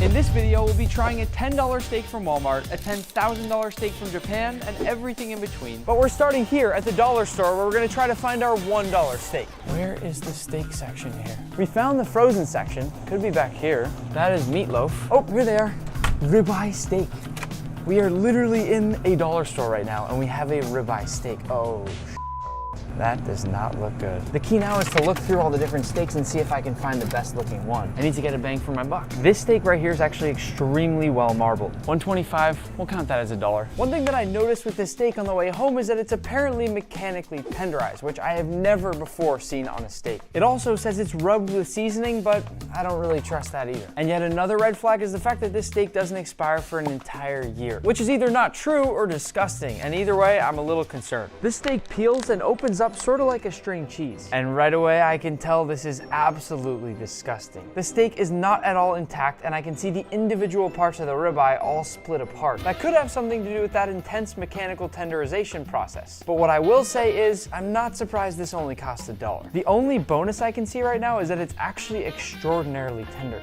In this video, we'll be trying a $10 steak from Walmart, a $10,000 steak from Japan, and everything in between. But we're starting here at the dollar store where we're gonna try to find our $1 steak. Where is the steak section here? We found the frozen section, could be back here. That is meatloaf. Oh, here they are, ribeye steak. We are literally in a dollar store right now and we have a ribeye steak. Oh, that does not look good. The key now is to look through all the different steaks and see if I can find the best looking one. I need to get a bang for my buck. This steak right here is actually extremely well marbled. $1.25, we'll count that as $1. One thing that I noticed with this steak on the way home is that it's apparently mechanically tenderized, which I have never before seen on a steak. It also says it's rubbed with seasoning, but I don't really trust that either. And yet another red flag is the fact that this steak doesn't expire for an entire year, which is either not true or disgusting. And either way, I'm a little concerned. This steak peels and opens up sort of like a string cheese. And right away, I can tell this is absolutely disgusting. The steak is not at all intact, and I can see the individual parts of the ribeye all split apart. That could have something to do with that intense mechanical tenderization process. But what I will say is, I'm not surprised this only costs $1. The only bonus I can see right now is that it's actually extraordinarily tender.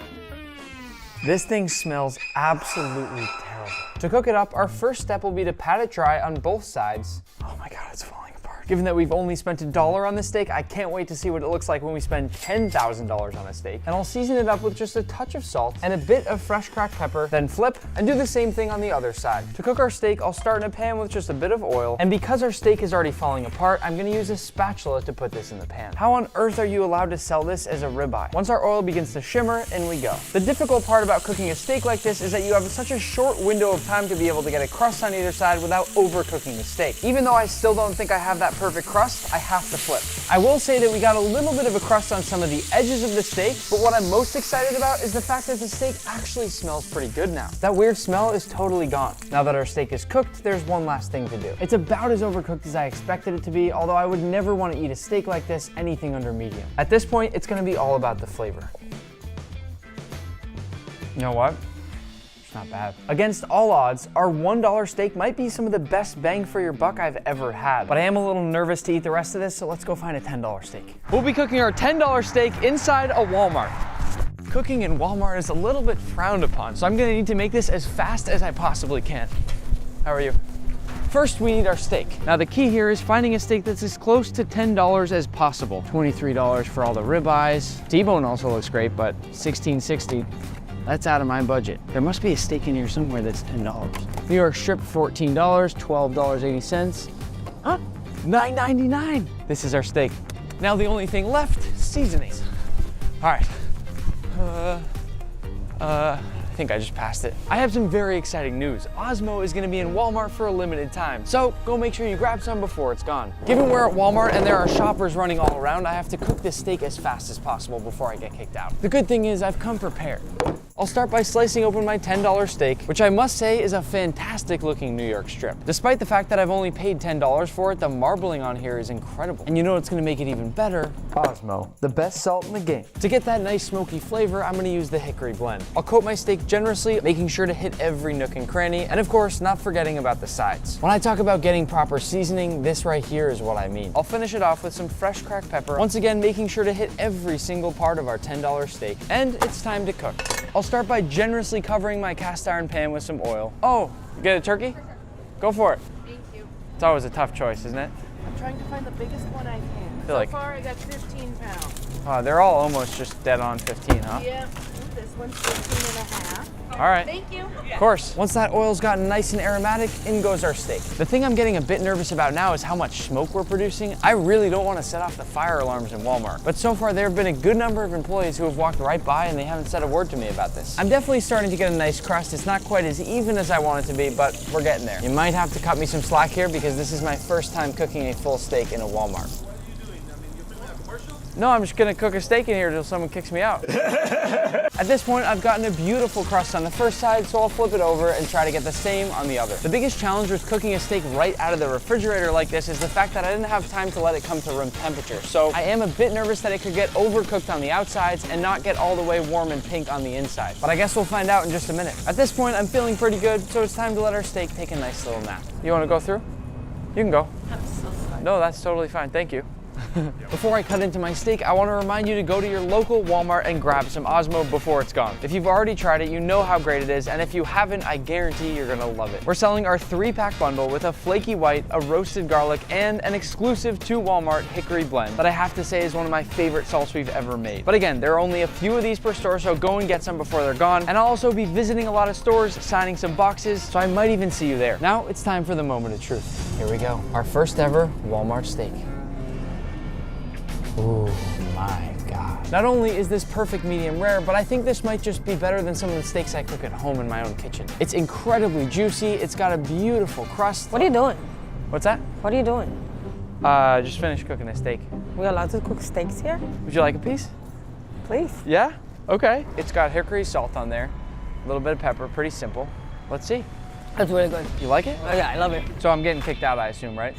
This thing smells absolutely terrible. To cook it up, our first step will be to pat it dry on both sides. Oh my God, it's falling apart. Given that we've only spent $1 on this steak, I can't wait to see what it looks like when we spend $10,000 on a steak. And I'll season it up with just a touch of salt and a bit of fresh cracked pepper, then flip and do the same thing on the other side. To cook our steak, I'll start in a pan with just a bit of oil. And because our steak is already falling apart, I'm gonna use a spatula to put this in the pan. How on earth are you allowed to sell this as a ribeye? Once our oil begins to shimmer, in we go. The difficult part about cooking a steak like this is that you have such a short window of time to be able to get a crust on either side without overcooking the steak. Even though I still don't think I have that perfect crust, I have to flip. I will say that we got a little bit of a crust on some of the edges of the steak, but what I'm most excited about is the fact that the steak actually smells pretty good now. That weird smell is totally gone. Now that our steak is cooked, there's one last thing to do. It's about as overcooked as I expected it to be, although I would never want to eat a steak like this anything under medium. At this point, it's going to be all about the flavor. You know what? Not bad. Against all odds, our $1 steak might be some of the best bang for your buck I've ever had. But I am a little nervous to eat the rest of this, so let's go find a $10 steak. We'll be cooking our $10 steak inside a Walmart. Cooking in Walmart is a little bit frowned upon, so I'm gonna need to make this as fast as I possibly can. How are you? First, we need our steak. Now the key here is finding a steak that's as close to $10 as possible. $23 for all the ribeyes. T-bone also looks great, but $16.60. That's out of my budget. There must be a steak in here somewhere that's $10. New York strip, $14, $12.80. Huh? $9.99. This is our steak. Now the only thing left, seasonings. All right. I think I just passed it. I have some very exciting news. Osmo is gonna be in Walmart for a limited time, so go make sure you grab some before it's gone. Given we're at Walmart and there are shoppers running all around, I have to cook this steak as fast as possible before I get kicked out. The good thing is I've come prepared. I'll start by slicing open my $10 steak, which I must say is a fantastic looking New York strip. Despite the fact that I've only paid $10 for it, the marbling on here is incredible. And you know what's gonna make it even better? Osmo, the best salt in the game. To get that nice smoky flavor, I'm gonna use the hickory blend. I'll coat my steak generously, making sure to hit every nook and cranny, and of course, not forgetting about the sides. When I talk about getting proper seasoning, this right here is what I mean. I'll finish it off with some fresh cracked pepper, once again making sure to hit every single part of our $10 steak, and it's time to cook. I'll start by generously covering my cast iron pan with some oil. Oh, you get a turkey? Go for it. Thank you. It's always a tough choice, isn't it? I'm trying to find the biggest one I can. Feel like- Far I got 15 pounds. They're all almost just dead on 15, huh? Yeah, this one's 15 and a half. All right. Thank you. Of course. Once that oil's gotten nice and aromatic, in goes our steak. The thing I'm getting a bit nervous about now is how much smoke we're producing. I really don't want to set off the fire alarms in Walmart. But so far, there have been a good number of employees who have walked right by and they haven't said a word to me about this. I'm definitely starting to get a nice crust. It's not quite as even as I want it to be, but we're getting there. You might have to cut me some slack here because this is my first time cooking a full steak in a Walmart. No, I'm just gonna cook a steak in here until someone kicks me out. At this point, I've gotten a beautiful crust on the first side, so I'll flip it over and try to get the same on the other. The biggest challenge with cooking a steak right out of the refrigerator like this is the fact that I didn't have time to let it come to room temperature. So I am a bit nervous that it could get overcooked on the outsides and not get all the way warm and pink on the inside. But I guess we'll find out in just a minute. At this point, I'm feeling pretty good, so it's time to let our steak take a nice little nap. You wanna go through? You can go. I'm so sorry. No, that's totally fine, thank you. Before I cut into my steak, I want to remind you to go to your local Walmart and grab some Osmo before it's gone. If you've already tried it, you know how great it is, and if you haven't, I guarantee you're gonna love it. We're selling our 3-pack bundle with a flaky white, a roasted garlic, and an exclusive to Walmart hickory blend that I have to say is one of my favorite salts we've ever made. But again, there are only a few of these per store, so go and get some before they're gone. And I'll also be visiting a lot of stores, signing some boxes, so I might even see you there. Now it's time for the moment of truth. Here we go. Our first ever Walmart steak. Oh my God. Not only is this perfect medium rare, but I think this might just be better than some of the steaks I cook at home in my own kitchen. It's incredibly juicy. It's got a beautiful crust. What are you doing? What's that? What are you doing? Just finished cooking a steak. We allowed to cook steaks here? Would you like a piece? Please. Yeah? Okay. It's got hickory salt on there, a little bit of pepper, pretty simple. Let's see. That's really good. You like it? Oh yeah, I love it. So I'm getting kicked out, I assume, right?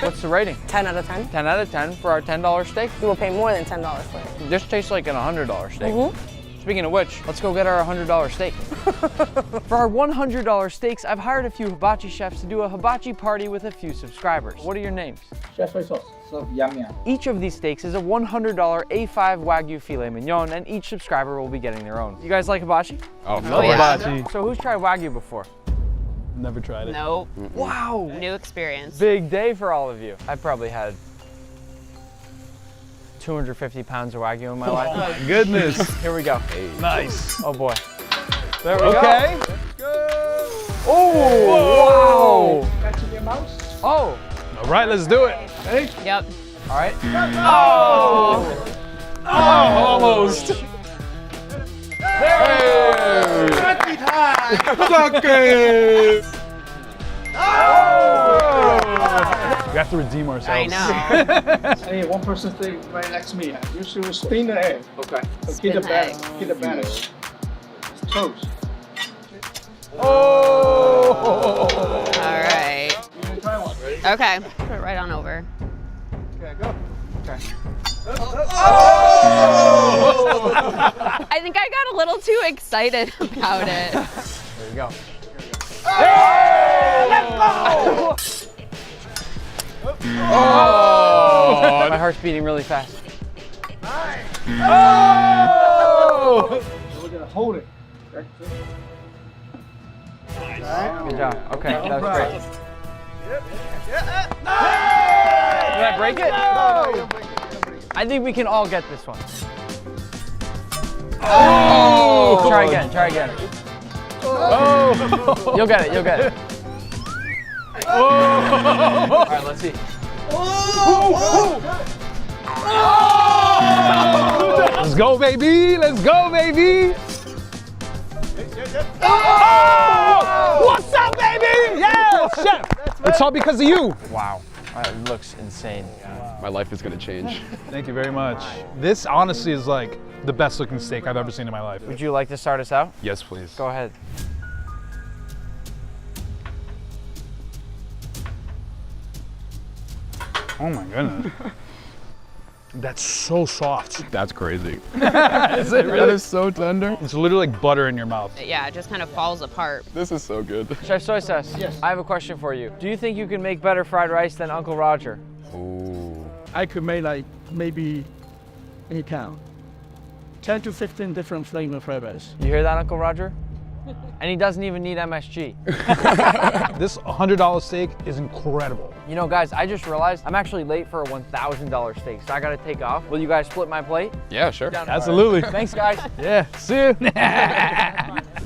What's the rating? 10 out of 10. 10 out of 10 for our $10 steak. You will pay more than $10 for it. This tastes like an $100 steak. Mm-hmm. Speaking of which, let's go get our $100 steak. For our $100 steaks, I've hired a few hibachi chefs to do a hibachi party with a few subscribers. What are your names? Chef soy sauce. So yum yum. Each of these steaks is a $100 A5 Wagyu filet mignon, and each subscriber will be getting their own. You guys like hibachi? Oh, yeah. hibachi. So who's tried Wagyu before? Never tried it. Nope. Wow! New experience. Big day for all of you. I've probably had 250 pounds of Wagyu in my life. Oh my goodness. Here we go. Nice. Oh boy. There we go. Okay. Oh, wow. Catching your mouse. Oh, All right, let's do it. Hey. Yep. all right. Oh, almost. Hey. Suck it. We have to redeem ourselves. I know. Hey, one person stay right next to me. You should spin the egg. Okay. So Spin get the the batter. egg. Get the batter. It's toast. Oh. All right. You can try one. Ready? Okay. Put it right on over. Okay, go. I think I got a little too excited about it. There you go. Oh. My heart's beating really fast. Oh. We're gonna hold it. Okay. Good job. Okay, that was great. Did I break it? I think we can all get this one. Oh. Try again, try again. Oh. You'll get it, you'll get it. Oh. All right, let's see. Let's go, baby. Let's go, baby. Oh! What's up, baby? Yeah, chef. It's all because of you. Wow, that looks insane. My life is gonna change. Thank you very much. This honestly is like the best looking steak I've ever seen in my life. Would you like to start us out? Yes, please. Go ahead. Oh my goodness. That's so soft. That's crazy. Is it That is so tender. It's literally like butter in your mouth. Yeah, it just kind of falls apart. This is so good. Chef Soy Sauce, Yes. I have a question for you. Do you think you can make better fried rice than Uncle Roger? Ooh. I could make like maybe any count. 10 to 15 different flavor flavors. You hear that, Uncle Roger? And he doesn't even need MSG. This $100 steak is incredible. You know, guys, I just realized I'm actually late for a $1,000 steak, so I gotta take off. Will you guys split my plate? Yeah, sure. Absolutely. Thanks, guys. Yeah, see you.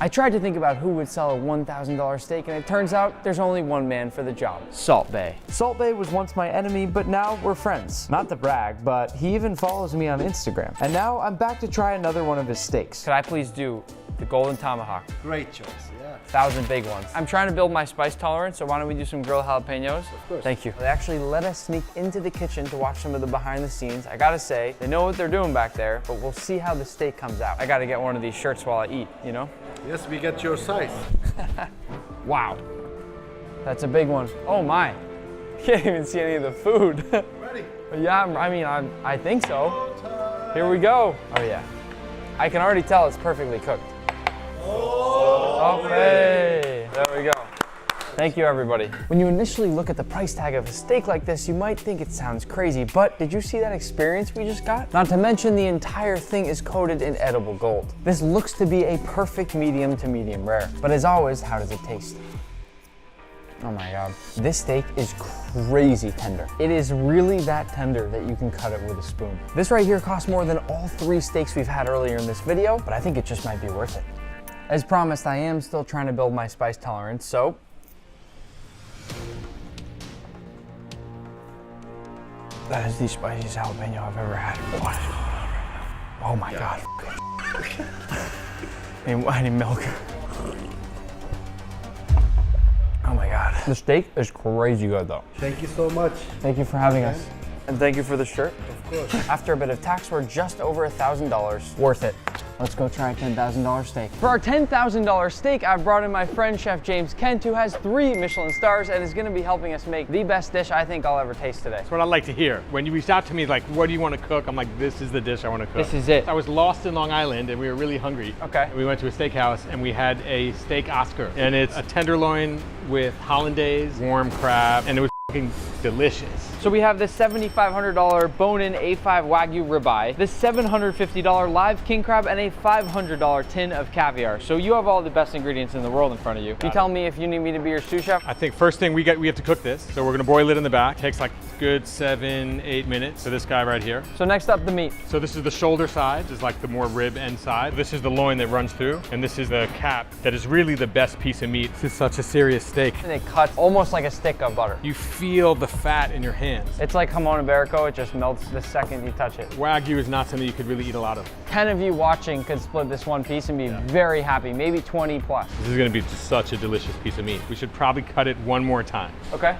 I tried to think about who would sell a $1,000 steak, and it turns out there's only one man for the job. Salt Bae. Salt Bae was once my enemy, but now we're friends. Not to brag, but he even follows me on Instagram. And now I'm back to try another one of his steaks. Could I please do the Golden Tomahawk? Great choice. Yeah. 1,000 big ones. I'm trying to build my spice tolerance, so why don't we do some grilled jalapenos? Of course. Thank you. They actually let us sneak into the kitchen to watch some of the behind the scenes. I gotta say, they know what they're doing back there, but we'll see how the steak comes out. I gotta get one of these shirts while I eat, you know? Yes, we get your size. Wow. That's a big one. Oh my. Can't even see any of the food. Ready? Yeah, I think so. Here we go. Oh yeah. I can already tell it's perfectly cooked. Oh, hey. There we go. Thank Thank you, everybody. When you initially look at the price tag of a steak like this, you might think it sounds crazy, but did you see that experience we just got? Not to mention the entire thing is coated in edible gold. This looks to be a perfect medium to medium rare. But as always, how does it taste? Oh my God. This steak is crazy tender. It is really that tender that you can cut it with a spoon. This right here costs more than all 3 steaks we've had earlier in this video, but I think it just might be worth it. As promised, I am still trying to build my spice tolerance, so that is the spiciest jalapeno I've ever had. Oh my God. I need milk. Oh my God. The steak is crazy good though. Thank you so much. Thank you for having us. And thank you for the shirt. Of course. After a bit of tax, we're just over $1,000. Worth it. Let's go try a $10,000 steak. For our $10,000 steak, I've brought in my friend, Chef James Kent, who has 3 Michelin stars and is gonna be helping us make the best dish I think I'll ever taste today. That's what I like to hear. When you reached out to me, like, what do you want to cook? I'm like, this is the dish I want to cook. This is it. I was lost in Long Island and we were really hungry. Okay. We went to a steakhouse and we had a steak Oscar. And it's a tenderloin with hollandaise, warm crab, and it was fucking delicious. So we have this $7,500 bone-in A5 Wagyu ribeye, this $750 live king crab, and a $500 tin of caviar. So you have all the best ingredients in the world in front of you. You tell me if you need me to be your sous chef? I think first thing we have to cook this. So we're gonna broil it in the back. Takes like good 7-8 minutes. So this guy right here. So next up, the meat. So this is the shoulder side, is like the more rib end side. This is the loin that runs through, and this is the cap that is really the best piece of meat. This is such a serious steak. And it cuts almost like a stick of butter. You feel the fat in your hands. It's like jamon iberico, it just melts the second you touch it. Wagyu is not something you could really eat a lot of. 10 of you watching could split this one piece and be very happy, maybe 20 plus. This is gonna be such a delicious piece of meat. We should probably cut it one more time. Okay.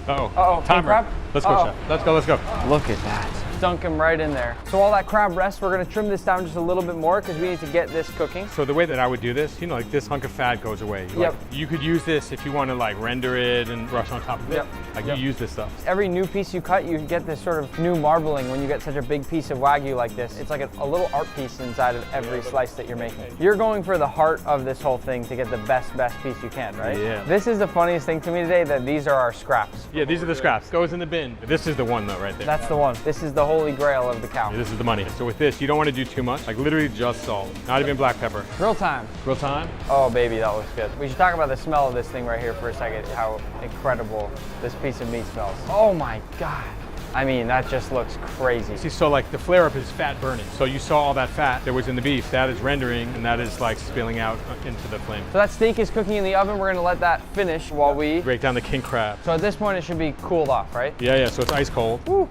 Uh-oh. Uh-oh, king Timer. crab? Let's go, Uh-oh. chef. Let's go, let's go. Look at that. Dunk him right in there. So while that crab rests, we're gonna trim this down just a little bit more because we need to get this cooking. So the way that I would do this, you know, like this hunk of fat goes away. Yep. Like, you could use this if you want to like render it and brush on top of it. Yep. Like Yep. you use this stuff. Every new piece you cut, you get this sort of new marbling when you get such a big piece of Wagyu like this. It's like a little art piece inside of every slice that you're making. You're going for the heart of this whole thing to get the best piece you can, right? Yeah. This is the funniest thing to me today, that these are our scraps. Yeah, these are the scraps. Goes in the bin. This is the one though, right there. That's the one. This is the holy grail of the cow. This is the money. So with this, you don't want to do too much. Like literally just salt. Not even black pepper. Grill time. Real time. Oh baby, that looks good. We should talk about the smell of this thing right here for a second, how incredible this piece of meat smells. Oh my God. I mean, that just looks crazy. See, so like the flare up is fat burning. So you saw all that fat that was in the beef. That is rendering and that is like spilling out into the flame. So that steak is cooking in the oven. We're gonna let that finish while we... Break down the king crab. So at this point, it should be cooled off, right? Yeah, so it's ice cold. Woo.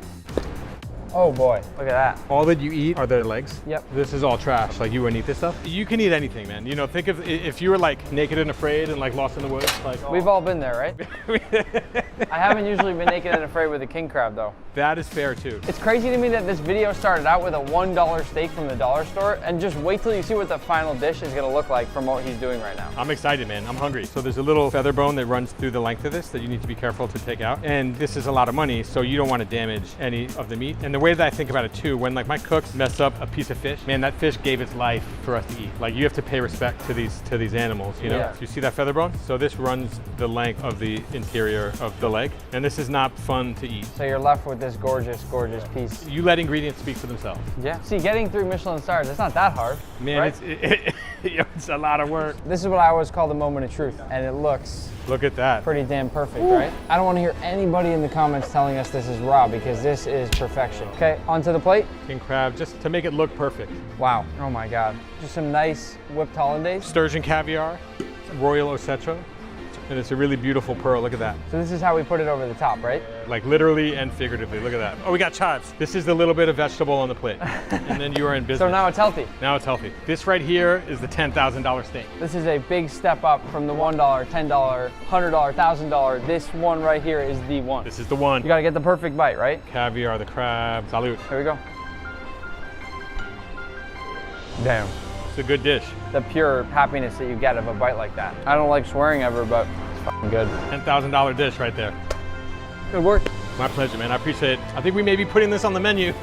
Oh boy, look at that. All that you eat are the legs. Yep. This is all trash. Like you wouldn't eat this stuff. You can eat anything, man. You know, think of if you were like naked and afraid and like lost in the woods. Like We've all been there, right? I haven't usually been naked and afraid with a king crab though. That is fair too. It's crazy to me that this video started out with a $1 steak from the dollar store, and just wait till you see what the final dish is gonna look like from what he's doing right now. I'm excited, man. I'm hungry. So there's a little feather bone that runs through the length of this that you need to be careful to take out. And this is a lot of money, so you don't want to damage any of the meat. And the way that I think about it too, when like my cooks mess up a piece of fish, man, that fish gave its life for us to eat. Like you have to pay respect to these animals, you know? Yeah. So you see that feather bone? So this runs the length of the interior of the leg. And this is not fun to eat. So you're left with this gorgeous, gorgeous piece. You let ingredients speak for themselves. Yeah. See, getting 3 Michelin stars, it's not that hard. Man, right? it's a lot of work. This is what I always call the moment of truth, and it looks Look at that. pretty damn perfect, right? I don't want to hear anybody in the comments telling us this is raw, because this is perfection. Okay, onto the plate. King crab, just to make it look perfect. Wow. Oh my God. Just some nice whipped hollandaise. Sturgeon caviar, royal ossetro, and it's a really beautiful pearl. Look at that. So this is how we put it over the top, right? Like literally and figuratively. Look at that. Oh, we got chives. This is the little bit of vegetable on the plate. And then you are in business. So now it's healthy. Now it's healthy. This right here is the $10,000 steak. This is a big step up from the $1, $10, $100, $1,000. This one right here is the one. This is the one. You gotta get the perfect bite, right? Caviar, the crab. Salute. Here we go. Damn. It's a good dish. The pure happiness that you get of a bite like that. I don't like swearing ever, but it's fucking good. $10,000 dish right there. Good work. My pleasure, man. I appreciate it. I think we may be putting this on the menu.